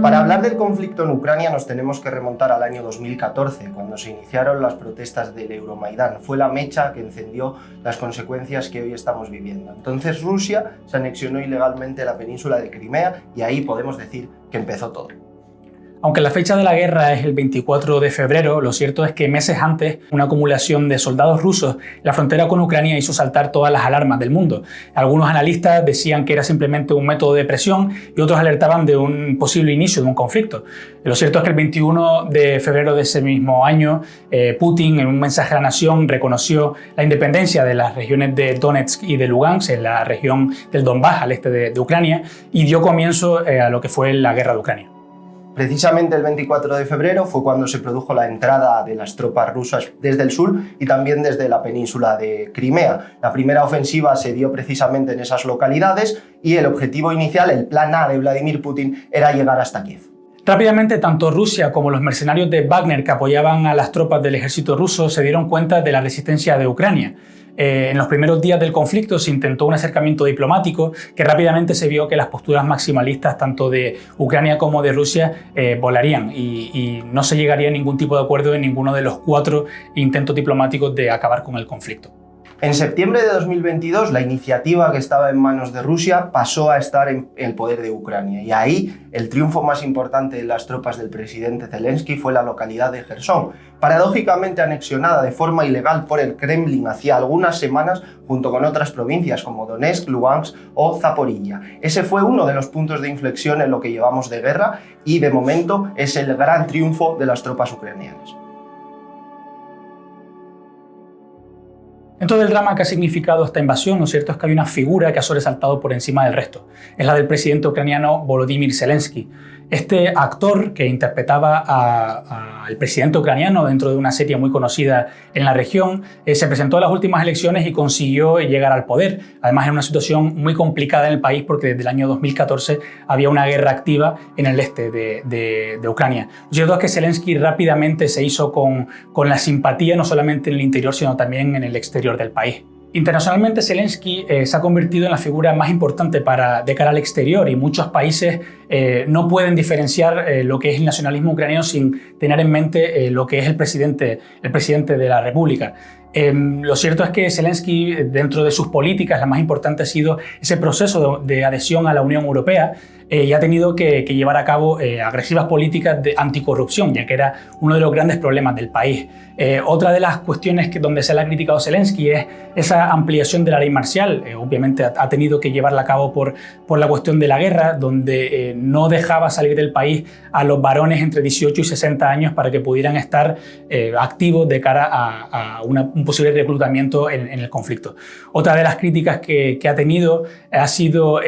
Para hablar del conflicto en Ucrania nos tenemos que remontar al año 2014, cuando se iniciaron las protestas del Euromaidán. Fue la mecha que encendió las consecuencias que hoy estamos viviendo. Entonces Rusia se anexionó ilegalmente la península de Crimea y ahí podemos decir que empezó todo. Aunque la fecha de la guerra es el 24 de febrero, lo cierto es que meses antes una acumulación de soldados rusos en la frontera con Ucrania hizo saltar todas las alarmas del mundo. Algunos analistas decían que era simplemente un método de presión y otros alertaban de un posible inicio de un conflicto. Lo cierto es que el 21 de febrero de ese mismo año, Putin, en un mensaje a la nación, reconoció la independencia de las regiones de Donetsk y de Lugansk, en la región del Donbass, al este de Ucrania, y dio comienzo a lo que fue la guerra de Ucrania. Precisamente el 24 de febrero fue cuando se produjo la entrada de las tropas rusas desde el sur y también desde la península de Crimea. La primera ofensiva se dio precisamente en esas localidades y el objetivo inicial, el plan A de Vladimir Putin, era llegar hasta Kiev. Rápidamente, tanto Rusia como los mercenarios de Wagner que apoyaban a las tropas del ejército ruso se dieron cuenta de la resistencia de Ucrania. En los primeros días del conflicto se intentó un acercamiento diplomático que rápidamente se vio que las posturas maximalistas tanto de Ucrania como de Rusia volarían y no se llegaría a ningún tipo de acuerdo en ninguno de los 4 intentos diplomáticos de acabar con el conflicto. En septiembre de 2022, la iniciativa que estaba en manos de Rusia pasó a estar en el poder de Ucrania y ahí el triunfo más importante de las tropas del presidente Zelensky fue la localidad de Jersón, paradójicamente anexionada de forma ilegal por el Kremlin hacía algunas semanas junto con otras provincias como Donetsk, Lugansk o Zaporilla. Ese fue uno de los puntos de inflexión en lo que llevamos de guerra y de momento es el gran triunfo de las tropas ucranianas. En todo el drama que ha significado esta invasión, lo cierto es que hay una figura que ha sobresaltado por encima del resto. Es la del presidente ucraniano Volodymyr Zelensky. Este actor que interpretaba al presidente ucraniano dentro de una serie muy conocida en la región, se presentó a las últimas elecciones y consiguió llegar al poder. Además, en una situación muy complicada en el país porque desde el año 2014 había una guerra activa en el este de Ucrania. Lo cierto es que Zelensky rápidamente se hizo con la simpatía no solamente en el interior sino también en el exterior del país. Internacionalmente, Zelensky se ha convertido en la figura más importante de cara al exterior y muchos países no pueden diferenciar lo que es el nacionalismo ucraniano sin tener en mente lo que es el presidente de la República. Lo cierto es que Zelensky, dentro de sus políticas, la más importante ha sido ese proceso de adhesión a la Unión Europea y ha tenido que llevar a cabo agresivas políticas de anticorrupción, ya que era uno de los grandes problemas del país. Otra de las cuestiones donde se le ha criticado a Zelensky es esa ampliación de la ley marcial. Obviamente ha tenido que llevarla a cabo por la cuestión de la guerra, donde no dejaba salir del país a los varones entre 18 y 60 años para que pudieran estar activos de cara a un posible reclutamiento en el conflicto. Otra de las críticas que ha tenido ha sido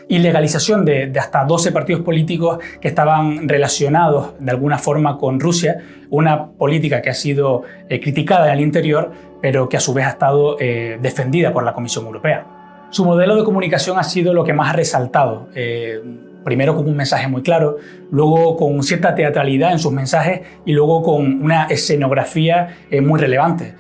ilegalización de hasta 12 partidos políticos que estaban relacionados de alguna forma con Rusia, una política que ha sido criticada en el interior, pero que a su vez ha estado defendida por la Comisión Europea. Su modelo de comunicación ha sido lo que más ha resaltado. Primero con un mensaje muy claro, luego con cierta teatralidad en sus mensajes y luego con una escenografía muy relevante.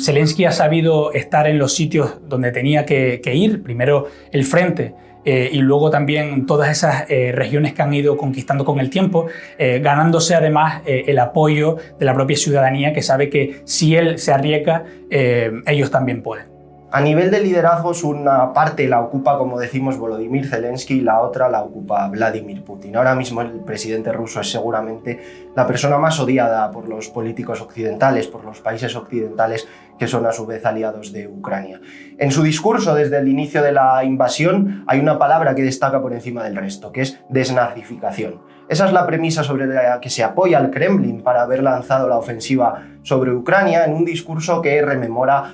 Zelensky ha sabido estar en los sitios donde tenía que ir, primero el frente y luego también todas esas regiones que han ido conquistando con el tiempo, ganándose además el apoyo de la propia ciudadanía que sabe que si él se arriesga, ellos también pueden. A nivel de liderazgos, una parte la ocupa, como decimos, Volodymyr Zelensky y la otra la ocupa Vladimir Putin. Ahora mismo el presidente ruso es seguramente la persona más odiada por los políticos occidentales, por los países occidentales que son a su vez aliados de Ucrania. En su discurso desde el inicio de la invasión hay una palabra que destaca por encima del resto, que es desnazificación. Esa es la premisa sobre la que se apoya el Kremlin para haber lanzado la ofensiva sobre Ucrania en un discurso que rememora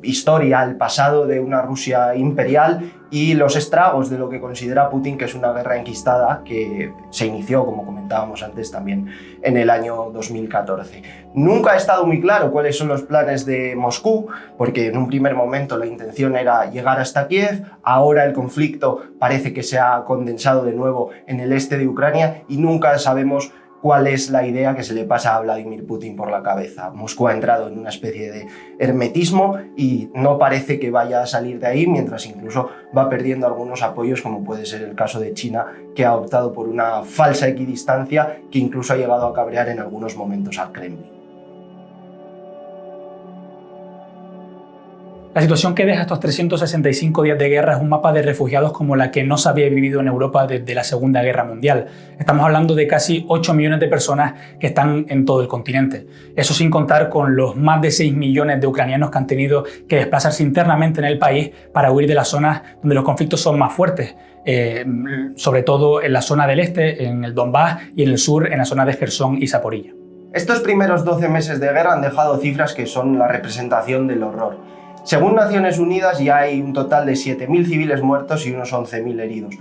historia, el pasado de una Rusia imperial y los estragos de lo que considera Putin que es una guerra enquistada que se inició, como comentábamos antes, también en el año 2014. Nunca ha estado muy claro cuáles son los planes de Moscú, porque en un primer momento la intención era llegar hasta Kiev, ahora el conflicto parece que se ha condensado de nuevo en el este de Ucrania y nunca sabemos cuál es la idea que se le pasa a Vladimir Putin por la cabeza. Moscú ha entrado en una especie de hermetismo y no parece que vaya a salir de ahí, mientras incluso va perdiendo algunos apoyos, como puede ser el caso de China, que ha optado por una falsa equidistancia que incluso ha llegado a cabrear en algunos momentos al Kremlin. La situación que deja estos 365 días de guerra es un mapa de refugiados como la que no se había vivido en Europa desde la Segunda Guerra Mundial. Estamos hablando de casi 8 millones de personas que están en todo el continente. Eso sin contar con los más de 6 millones de ucranianos que han tenido que desplazarse internamente en el país para huir de las zonas donde los conflictos son más fuertes, sobre todo en la zona del este, en el Donbass, y en el sur, en la zona de Jersón y Zaporilla. Estos primeros 12 meses de guerra han dejado cifras que son la representación del horror. Según Naciones Unidas, ya hay un total de 7.000 civiles muertos y unos 11.000 heridos.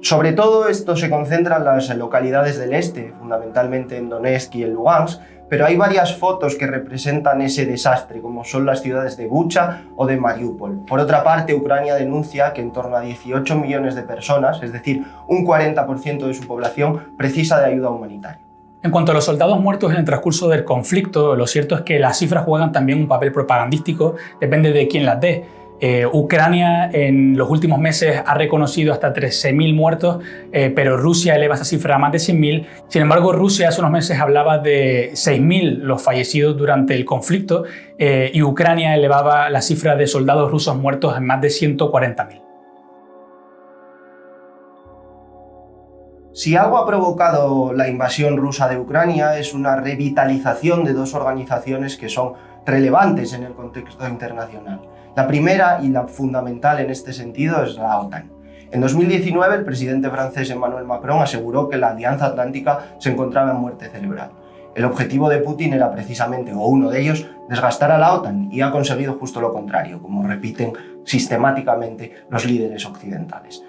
Sobre todo esto se concentra en las localidades del este, fundamentalmente en Donetsk y en Lugansk, pero hay varias fotos que representan ese desastre, como son las ciudades de Bucha o de Mariupol. Por otra parte, Ucrania denuncia que en torno a 18 millones de personas, es decir, un 40% de su población, precisa de ayuda humanitaria. En cuanto a los soldados muertos en el transcurso del conflicto, lo cierto es que las cifras juegan también un papel propagandístico, depende de quién las dé. Ucrania en los últimos meses ha reconocido hasta 13.000 muertos, pero Rusia eleva esa cifra a más de 100.000. Sin embargo, Rusia hace unos meses hablaba de 6.000 los fallecidos durante el conflicto y Ucrania elevaba la cifra de soldados rusos muertos en más de 140.000. Si algo ha provocado la invasión rusa de Ucrania es una revitalización de dos organizaciones que son relevantes en el contexto internacional. La primera y la fundamental en este sentido es la OTAN. En 2019 el presidente francés Emmanuel Macron aseguró que la Alianza Atlántica se encontraba en muerte cerebral. El objetivo de Putin era precisamente, o uno de ellos, desgastar a la OTAN y ha conseguido justo lo contrario, como repiten sistemáticamente los líderes occidentales.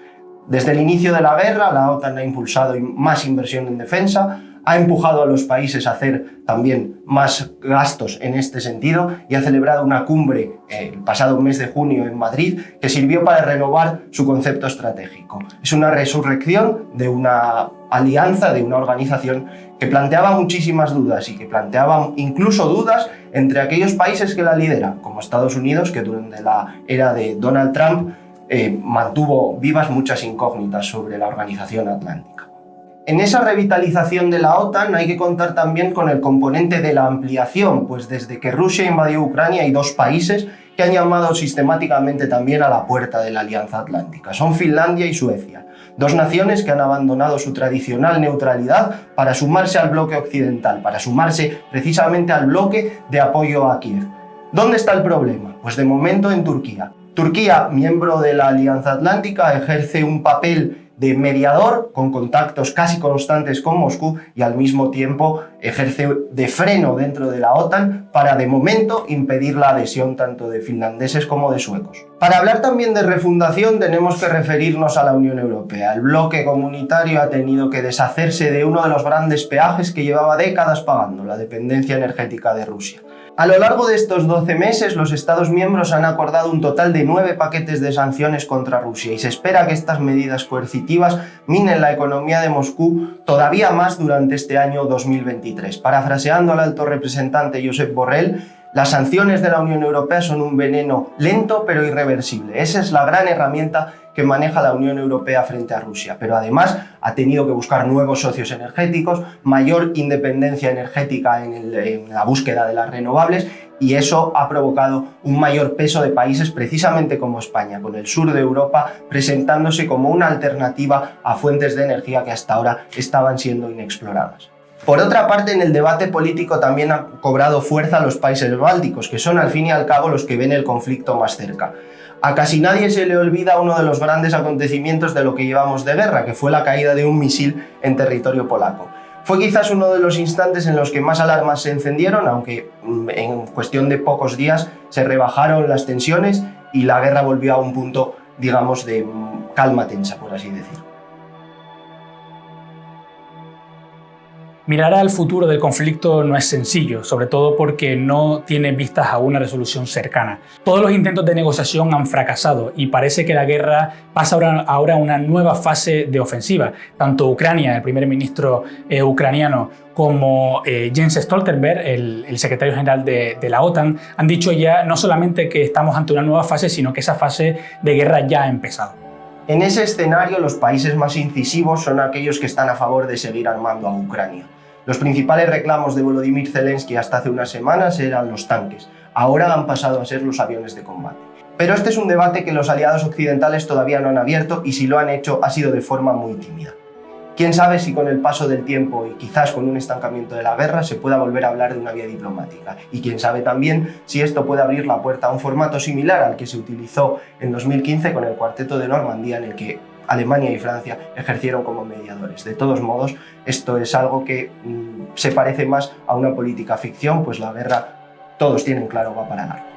Desde el inicio de la guerra, la OTAN ha impulsado más inversión en defensa, ha empujado a los países a hacer también más gastos en este sentido y ha celebrado una cumbre el pasado mes de junio en Madrid que sirvió para renovar su concepto estratégico. Es una resurrección de una alianza, de una organización que planteaba muchísimas dudas y que planteaba incluso dudas entre aquellos países que la lideran, como Estados Unidos, que durante la era de Donald Trump mantuvo vivas muchas incógnitas sobre la organización atlántica. En esa revitalización de la OTAN hay que contar también con el componente de la ampliación, pues desde que Rusia invadió Ucrania hay dos países que han llamado sistemáticamente también a la puerta de la Alianza Atlántica. Son Finlandia y Suecia, dos naciones que han abandonado su tradicional neutralidad para sumarse al bloque occidental, para sumarse precisamente al bloque de apoyo a Kiev. ¿Dónde está el problema? Pues de momento en Turquía. Turquía, miembro de la Alianza Atlántica, ejerce un papel de mediador con contactos casi constantes con Moscú y al mismo tiempo ejerce de freno dentro de la OTAN para de momento impedir la adhesión tanto de finlandeses como de suecos. Para hablar también de refundación tenemos que referirnos a la Unión Europea. El bloque comunitario ha tenido que deshacerse de uno de los grandes peajes que llevaba décadas pagando, la dependencia energética de Rusia. A lo largo de estos 12 meses, los Estados miembros han acordado un total de 9 paquetes de sanciones contra Rusia y se espera que estas medidas coercitivas minen la economía de Moscú todavía más durante este año 2023. Parafraseando al alto representante Josep Borrell, las sanciones de la Unión Europea son un veneno lento pero irreversible. Esa es la gran herramienta que maneja la Unión Europea frente a Rusia, pero además ha tenido que buscar nuevos socios energéticos, mayor independencia energética en la búsqueda de las renovables y eso ha provocado un mayor peso de países precisamente como España, con el sur de Europa presentándose como una alternativa a fuentes de energía que hasta ahora estaban siendo inexploradas. Por otra parte, en el debate político también han cobrado fuerza los países bálticos, que son al fin y al cabo los que ven el conflicto más cerca. A casi nadie se le olvida uno de los grandes acontecimientos de lo que llevamos de guerra, que fue la caída de un misil en territorio polaco. Fue quizás uno de los instantes en los que más alarmas se encendieron, aunque en cuestión de pocos días se rebajaron las tensiones y la guerra volvió a un punto, digamos, de calma tensa, por así decirlo. Mirar al futuro del conflicto no es sencillo, sobre todo porque no tiene vistas a una resolución cercana. Todos los intentos de negociación han fracasado y parece que la guerra pasa ahora a una nueva fase de ofensiva. Tanto Ucrania, el primer ministro ucraniano, como Jens Stoltenberg, el secretario general de la OTAN, han dicho ya no solamente que estamos ante una nueva fase, sino que esa fase de guerra ya ha empezado. En ese escenario, los países más incisivos son aquellos que están a favor de seguir armando a Ucrania. Los principales reclamos de Volodymyr Zelensky hasta hace unas semanas eran los tanques. Ahora han pasado a ser los aviones de combate. Pero este es un debate que los aliados occidentales todavía no han abierto y si lo han hecho ha sido de forma muy tímida. Quién sabe si con el paso del tiempo y quizás con un estancamiento de la guerra se pueda volver a hablar de una vía diplomática. Y quién sabe también si esto puede abrir la puerta a un formato similar al que se utilizó en 2015 con el Cuarteto de Normandía, en el que Alemania y Francia ejercieron como mediadores. De todos modos, esto es algo que se parece más a una política ficción, pues la guerra, todos tienen claro, va para largo.